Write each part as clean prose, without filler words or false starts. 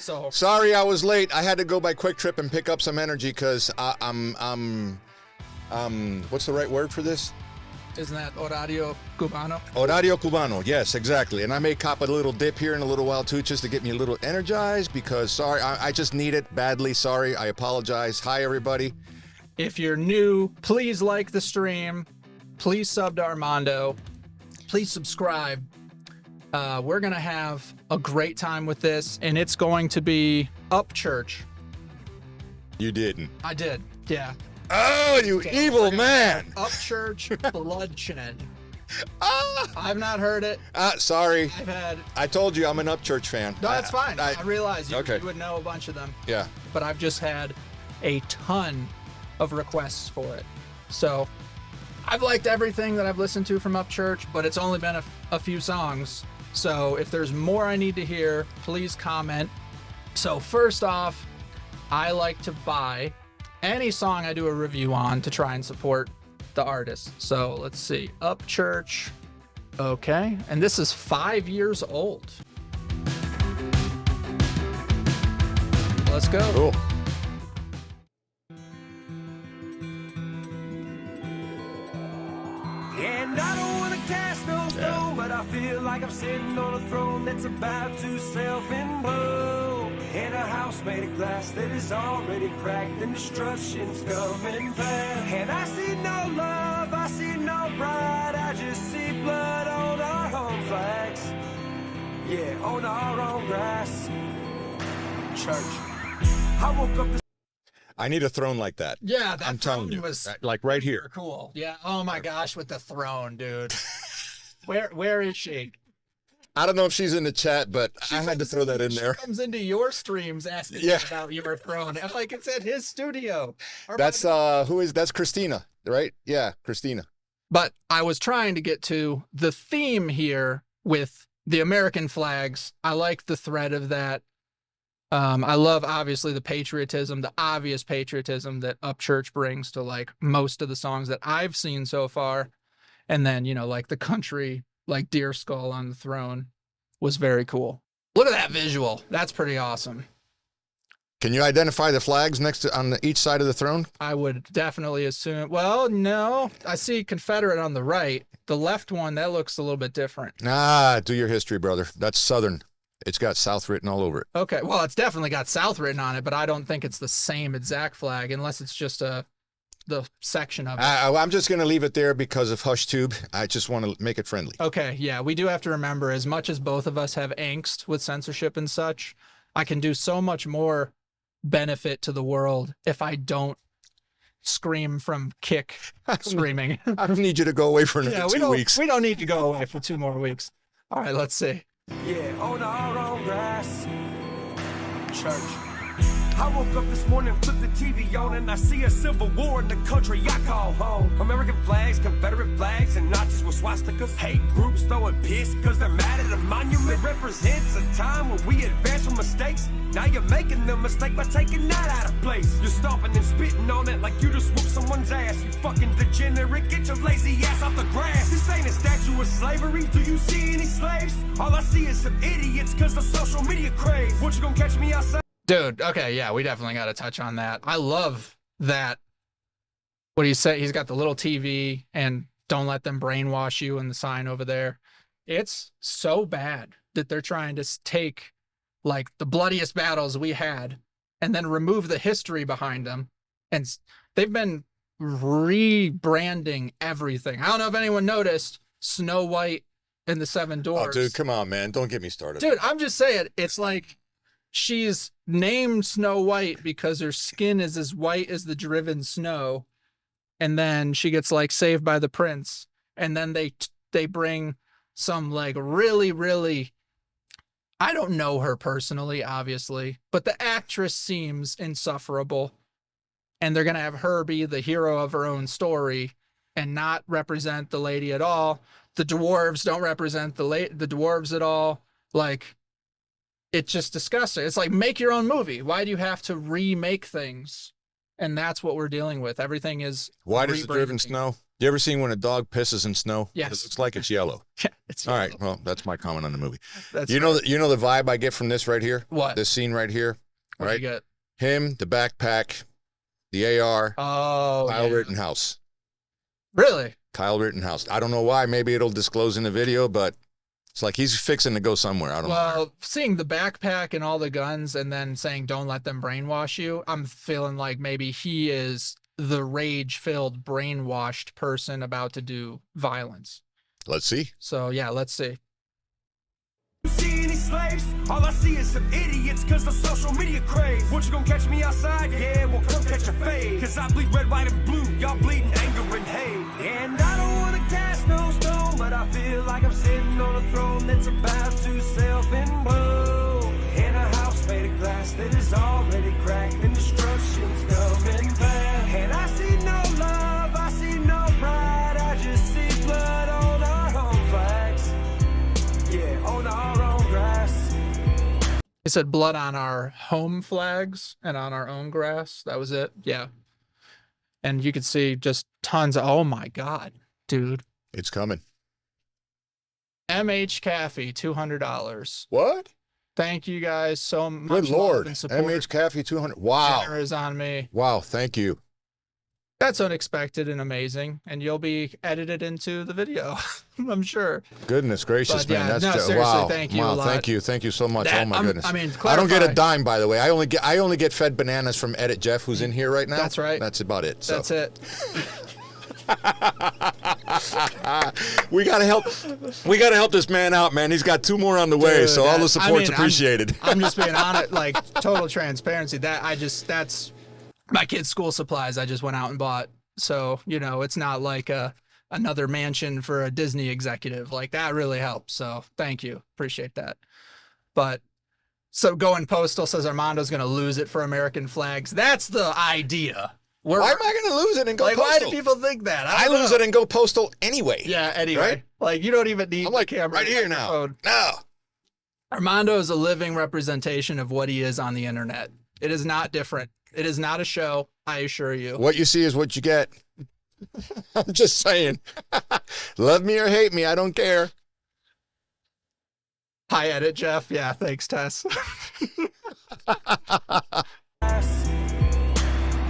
So sorry I was late. I had to go by Quick Trip and pick up some energy because I'm what's the right word for this? Isn't that horario cubano? Horario cubano, yes, exactly. And I may cop a little dip here in a little while too, just to get me a little energized because, sorry, I just need it badly. Sorry, I apologize. Hi, everybody. If you're new, please like the stream. Please sub to Armando. Please subscribe. We're going to have a great time with this, and it's going to be UPCHURCH. You didn't. I did, yeah. Oh, you evil man. UPCHURCH Bloodshed. Ah! I've not heard it. Sorry. I've I told you I'm an UPCHURCH fan. No, that's fine. I realize you would know a bunch of them. Yeah. But I've just had a ton of requests for it. So I've liked everything that I've listened to from UPCHURCH, but it's only been a few songs. So if there's more I need to hear, please comment. So first off, I like to buy any song I do a review on to try and support the artist. So let's see, UPCHURCH. Okay, and this is 5 years old. Let's go. Cool. And I don't want to cast no stone, but I feel like I'm sitting on a throne that's about to self-implode. In a house made of glass that is already cracked and destruction's coming fast. And I see no love, I see no pride, I just see blood on our home flags. Yeah, on our own grass. Church. I woke up this I need a throne like that. Yeah, that I'm telling you, was like right here. cool. Yeah. Oh my gosh, with the throne, dude. Where is she? I don't know if she's in the chat, but I had to throw that in there. She comes into your streams asking me about your throne. I'm like, it's at his studio. That's that's Christina, right? Yeah, Christina. But I was trying to get to the theme here with the American flags. I like the thread of that. I love, obviously, the patriotism, the obvious patriotism that UPCHURCH brings to, like, most of the songs that I've seen so far. And then, you know, like, the country, like Deer Skull on the throne was very cool. Look at that visual. That's pretty awesome. Can you identify the flags next to on each side of the throne? I would definitely assume. Well, no. I see Confederate on the right. The left one, that looks a little bit different. Do your history, brother. That's Southern. It's got South written all over it. Okay, well, it's definitely got South written on it, but I don't think it's the same exact flag unless it's just the section of it. I'm just going to leave it there because of HushTube. I just want to make it friendly. Okay, yeah, we do have to remember, as much as both of us have angst with censorship and such, I can do so much more benefit to the world if I don't scream from kick screaming. I don't need you to go away for another 2 weeks. We don't need to go away for 2 more weeks. All right, let's see. Yeah, on our own grass. Church. I woke up this morning, flipped the TV on, and I see a civil war in the country I call home. American flags, Confederate flags, and Nazis with swastikas. Hate groups throwing piss because they're mad at a monument. Represents a time when we advance from mistakes. Now you're making the mistake by taking that out of place. You're stomping and spitting on it like you just whooped someone's ass. You fucking degenerate, get your lazy ass off the grass. This ain't a statue of slavery. Do you see any slaves? All I see is some idiots because of social media craze. What, you gonna catch me outside? Dude, okay, yeah, we definitely got to touch on that. I love that. What he said, he's got the little TV and don't let them brainwash you and the sign over there. It's so bad that they're trying to take, like, the bloodiest battles we had and then remove the history behind them. And they've been rebranding everything. I don't know if anyone noticed Snow White and the Seven Dwarfs. Oh, dude, come on, man. Don't get me started. Dude, I'm just saying, it's like she's named Snow White because her skin is as white as the driven snow, and then she gets, like, saved by the prince, and then they bring some, like, really, I don't know her personally, obviously, but the actress seems insufferable, and they're gonna have her be the hero of her own story and not represent the lady at all. The dwarves don't represent the dwarves at all. Like, it's just disgusting. It's like, make your own movie. Why do you have to remake things? And that's what we're dealing with. Everything is. Why does the driven snow? You ever seen when a dog pisses in snow? Yes. It looks like it's yellow. Yeah, it's All right. Well, that's my comment on the movie. That's you know the vibe I get from this right here? What? This scene right here. What Right? do you get? Him, the backpack, the AR, Oh, Kyle yeah. Rittenhouse. Really? Kyle Rittenhouse. I don't know why. Maybe it'll disclose in the video, but it's like he's fixing to go somewhere. I don't know. Well, seeing the backpack and all the guns and then saying don't let them brainwash you, I'm feeling like maybe he is the rage-filled, brainwashed person about to do violence. Let's see. So, yeah, let's see. See any slaves? All I see is some idiots cause the social media craze. What, you gonna catch me outside? Yeah, well come catch a fade. Cause I bleed red, white, and blue. Y'all bleeding anger and hate. And I don't wanna cast no stone, but I feel like I'm sitting on a throne that's about to self-implode. In a house made of glass that is already cracked and destruction's coming fast. And I see no love, I see no pride, I just see blood on our home flags. Yeah, on our own grass. He said blood on our home flags and on our own grass. That was it. Yeah. And you could see just tons of, oh my God, dude. It's coming. MH Caffey, $200. What? Thank you guys so much. Good love Lord. and support. MH Caffey 200. Wow. Is on me. Wow. Thank you. That's unexpected and amazing, and you'll be edited into the video, I'm sure. Goodness gracious, But man. yeah, That's no, just seriously, wow. thank you a Wow. lot. Thank you. Thank you so much. That- oh my I'm- goodness. I mean, I don't get a clarify- dime, by the way. I only get fed bananas from Edit Jeff, who's in here right now. That's right. That's about it. So. That's it. We gotta help this man out, man. He's got 2 more on the way, Dude, so all the that- support's I mean, appreciated. I'm just being honest, like total transparency. That's my kids' school supplies I just went out and bought. So, you know, it's not like another mansion for a Disney executive. Like that really helps. So thank you. Appreciate that. But so going postal says Armando's going to lose it for American flags. That's the idea. Why am I going to lose it and go like, postal? why do people think that? I don't lose know. it and go postal anyway. Yeah, anyway. Right? Like you don't even need I'm like the camera right here now. microphone. No. Armando is a living representation of what he is on the internet. It is not different. It is not a show, I assure you. What you see is what you get. I'm just saying. Love me or hate me, I don't care. Hi, Edit Jeff. Yeah, thanks, Tess.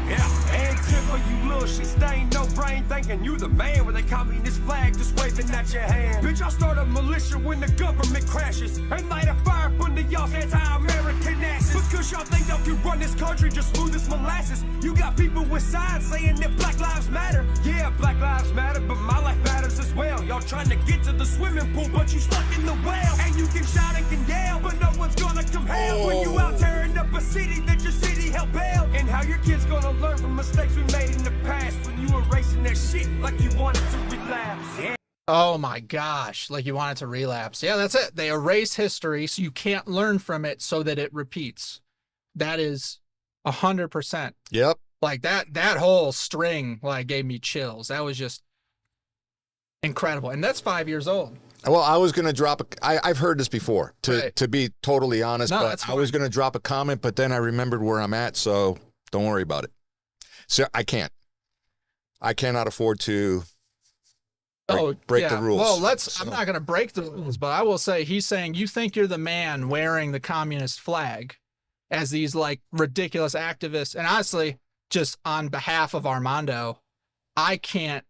Yeah, Antifa, you little shit stain, no brain, thinking you the man when they communist flag just waving at your hand. Bitch, I start a militia when the government crashes and light a fire under y'all's anti-American asses. Because y'all think y'all can run this country just smooth as molasses. You got people with signs saying that Black Lives Matter. Yeah, Black Lives Matter, but my life matters as well. Y'all trying to get to the swimming pool, but you stuck in the well. And you can shout and can yell, but no one's gonna come help when you out tearing up a city that your city helped build. And how your kids gonna learn from mistakes we made in the past when you erasing that shit like you wanted to relapse. Yeah. Oh my gosh, like you want it to relapse. Yeah, that's it. They erase history so you can't learn from it so that it repeats. That is 100%. Yep. Like that whole string like gave me chills. That was just incredible. And that's 5 years old. Well, I was going to drop I've heard this before, Right. to be totally honest, No, but that's I was fine. going to drop a comment, but then I remembered where I'm at, so don't worry about it. So I cannot afford to break the rules. Well, I'm not going to break the rules, but I will say he's saying you think you're the man wearing the communist flag as these like ridiculous activists. And honestly, just on behalf of Armando, I can't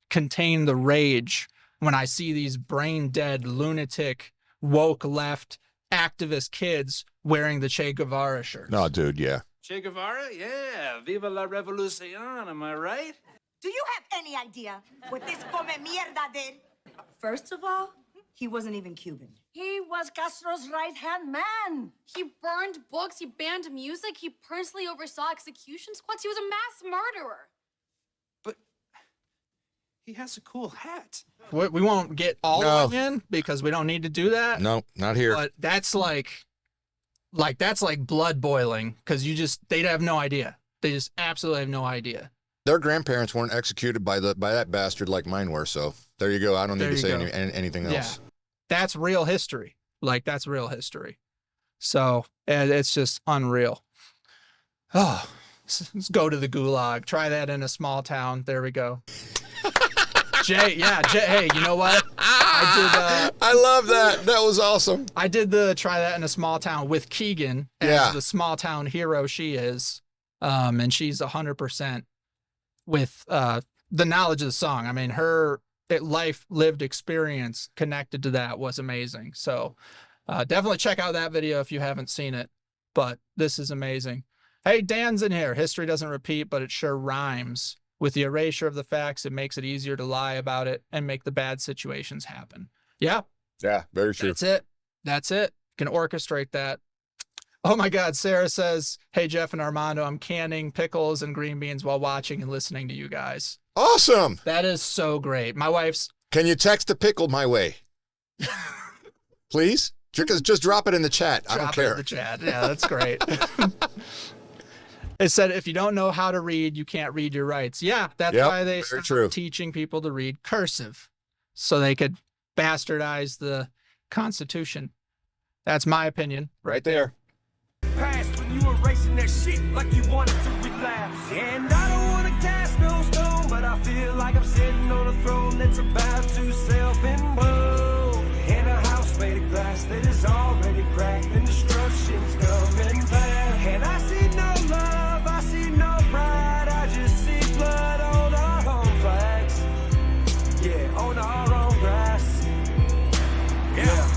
contain the rage when I see these brain dead, lunatic, woke left activist kids wearing the Che Guevara shirts. No, dude, yeah. Che Guevara? Yeah. Viva la revolución, am I right? Do you have any idea what this come mierda did? First of all, he wasn't even Cuban. He was Castro's right-hand man. He burned books, he banned music, he personally oversaw execution squads. He was a mass murderer. But he has a cool hat. We won't get all No. of them in because we don't need to do that. No, not here. But that's like that's like blood boiling because they have no idea. They just absolutely have no idea. Their grandparents weren't executed by that bastard like mine were, so there you go. I don't need There to you say go. anything else. Yeah. That's real history. Like that's real history. So it's just unreal. Oh, let's go to the gulag. Try that in a small town. There we go. Jay, hey, you know what? I love that. That was awesome. I did the Try That in a Small Town with Keegan as the small town hero she is. And she's 100% with the knowledge of the song. I mean, her life lived experience connected to that was amazing. So definitely check out that video if you haven't seen it. But this is amazing. Hey, Dan's in here. History doesn't repeat, but it sure rhymes. With the erasure of the facts, it makes it easier to lie about it and make the bad situations happen. Yeah. Yeah, very true. That's it. You can orchestrate that. Oh my God. Sarah says, hey, Jeff and Armando, I'm canning pickles and green beans while watching and listening to you guys. Awesome. That is so great. My wife's. Can you text a pickle my way? Please? Just drop it in the chat. I don't care. Drop it in the chat. Yeah, that's great. It said, if you don't know how to read, you can't read your rights. Yeah, that's why they started teaching people to read cursive so they could bastardize the Constitution. That's my opinion right there. Past when you were racing that shit like you wanted to relapse. And I don't want to cast no stone, but I feel like I'm sitting on a throne that's about to self-implode. In a house made of glass that is already cracked and destruction's coming fast. And I see no love, I see no pride, I just see blood on our home flags. Yeah, on our own grass. Yeah.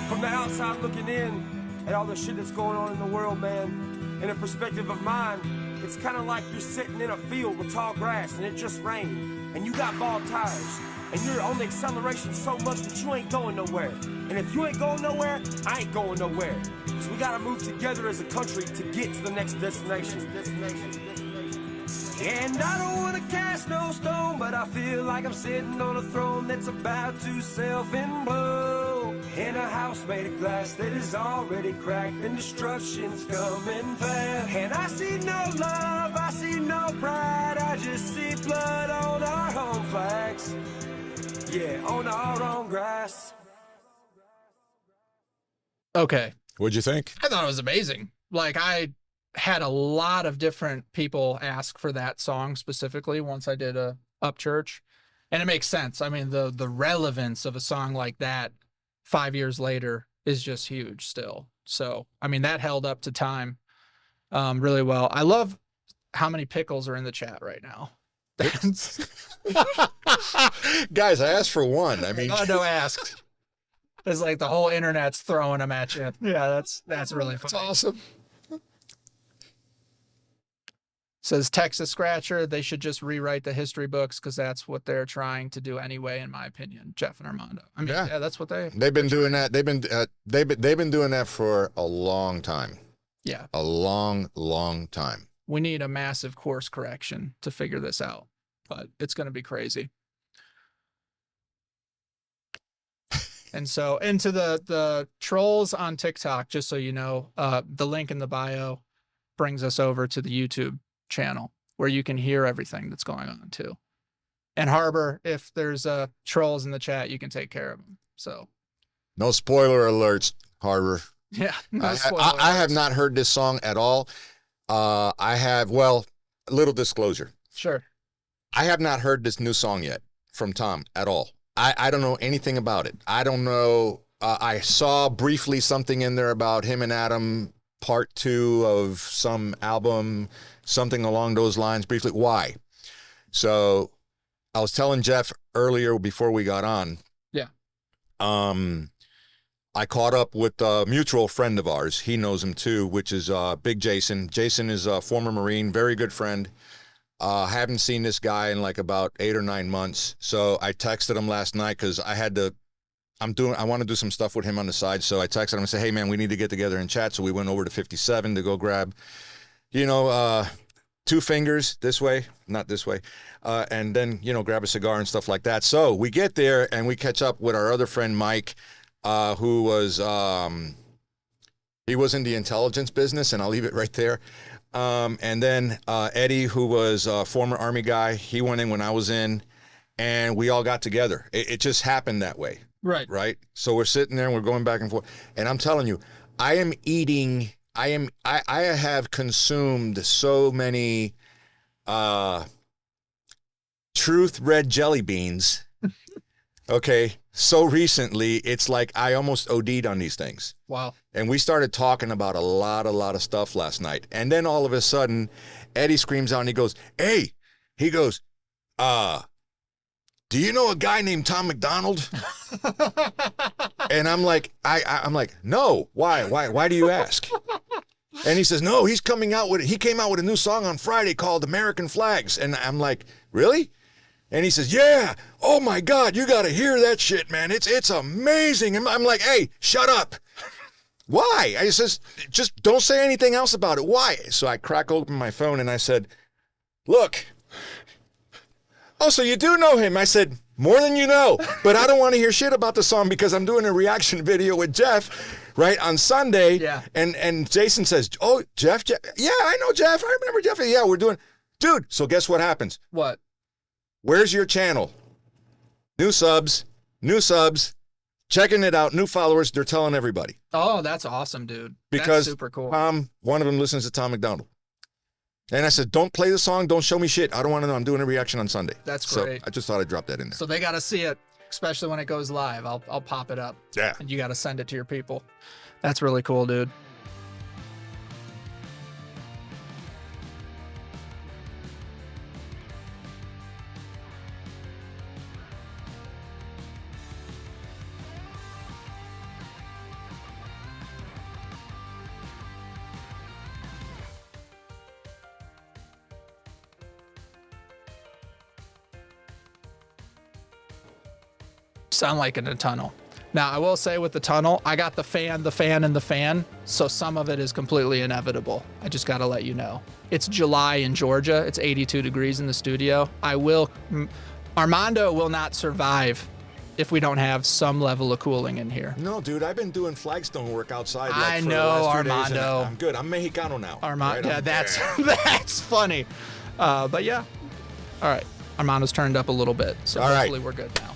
From the outside looking in at all the shit that's going on in the world, man, in a perspective of mine, it's kind of like you're sitting in a field with tall grass and it just rained, and you got bald tires, and you're on the acceleration so much that you ain't going nowhere. And if you ain't going nowhere, I ain't going nowhere. Because we gotta move together as a country to get to the next destination. And I don't wanna cast no stone, but I feel like I'm sitting on a throne that's about to self-implode. In a house made of glass that is already cracked and destruction's coming fast. And I see no love, I see no pride, I just see blood on our home flags. Yeah, on our own grass. Okay. What'd you think? I thought it was amazing. Like, I had a lot of different people ask for that song specifically once I did a UPCHURCH, and it makes sense. I mean, the relevance of a song like that 5 years later is just huge still. So, I mean, that held up to time really well. I love how many pickles are in the chat right now. Guys, I asked for one. I mean, no asked. It's like the whole internet's throwing them at you. Yeah, that's really fun. That's awesome. Says Texas Scratcher, they should just rewrite the history books because that's what they're trying to do anyway, in my opinion. Jeff and Armando. I mean, yeah that's what they've been doing that. They've been doing that for a long time. Yeah, a long time. We need a massive course correction to figure this out, but it's going to be crazy. And so into the trolls on TikTok, just so you know, the link in the bio brings us over to the YouTube channel where you can hear everything that's going on too. And Harbor, if there's trolls in the chat, you can take care of them. So no spoiler alerts, Harbor. Yeah, no I have not heard this song at all. I have, well, a little disclosure. Sure. I have not heard this new song yet from Tom at all. I don't know anything about it. I don't know. I saw briefly something in there about him and Adam, part 2 of some album, something along those lines briefly. Why? So I was telling Jeff earlier before we got on. Yeah. I caught up with a mutual friend of ours. He knows him too, which is Big Jason. Jason is a former Marine, very good friend. Haven't seen this guy in like about 8 or 9 months. So I texted him last night because I want to do some stuff with him on the side. So I texted him and said, hey man, we need to get together and chat. So we went over to 57 to go grab, 2 fingers this way, not this way. And then, grab a cigar and stuff like that. So we get there and we catch up with our other friend, Mike, who was, he was in the intelligence business, and I'll leave it right there. And then Eddie, who was a former Army guy, he went in when I was in, and we all got together. It just happened that way. Right. Right. So we're sitting there and we're going back and forth. And I'm telling you, I have consumed so many Truth red jelly beans. Okay, so recently, it's like I almost OD'd on these things. Wow. And we started talking about a lot of stuff last night. And then all of a sudden, Eddie screams out and he goes, hey, he goes, do you know a guy named Tom McDonald? And I'm like, I'm like, no, why do you ask? And he says, no, he came out with a new song on Friday called American Flags. And I'm like, really? And he says, yeah, oh my God, you got to hear that shit, man. It's amazing. And I'm like, hey, shut up. Why? I says, just don't say anything else about it. Why? So I crack open my phone and I said, look, oh, so you do know him. I said, more than you know, but I don't want to hear shit about the song because I'm doing a reaction video with Jeff, right, on Sunday. Yeah. And Jason says, oh, Jeff, yeah, I know Jeff. I remember Jeff. Yeah, we're doing, dude. So guess what happens? What? Where's your channel? New subs, checking it out, new followers. They're telling everybody. Oh, that's awesome, dude. Because that's super cool. One of them listens to Tom McDonald. And I said, don't play the song. Don't show me shit. I don't want to know. I'm doing a reaction on Sunday. That's so great. I just thought I'd drop that in there. So they got to see it, especially when it goes live. I'll pop it up. Yeah. And you got to send it to your people. That's really cool, dude. Sound like in a tunnel. Now, I will say with the tunnel, I got the fan, and the fan, so some of it is completely inevitable. I just got to let you know. It's July in Georgia. It's 82 degrees in the studio. Armando will not survive if we don't have some level of cooling in here. No, dude, I've been doing flagstone work outside. Like, I for know, the last 2 days, Armando. and I'm good. I'm Mexicano now. Armando, right? yeah, that's funny. But yeah, all right. Armando's turned up a little bit, so All right. hopefully we're good now.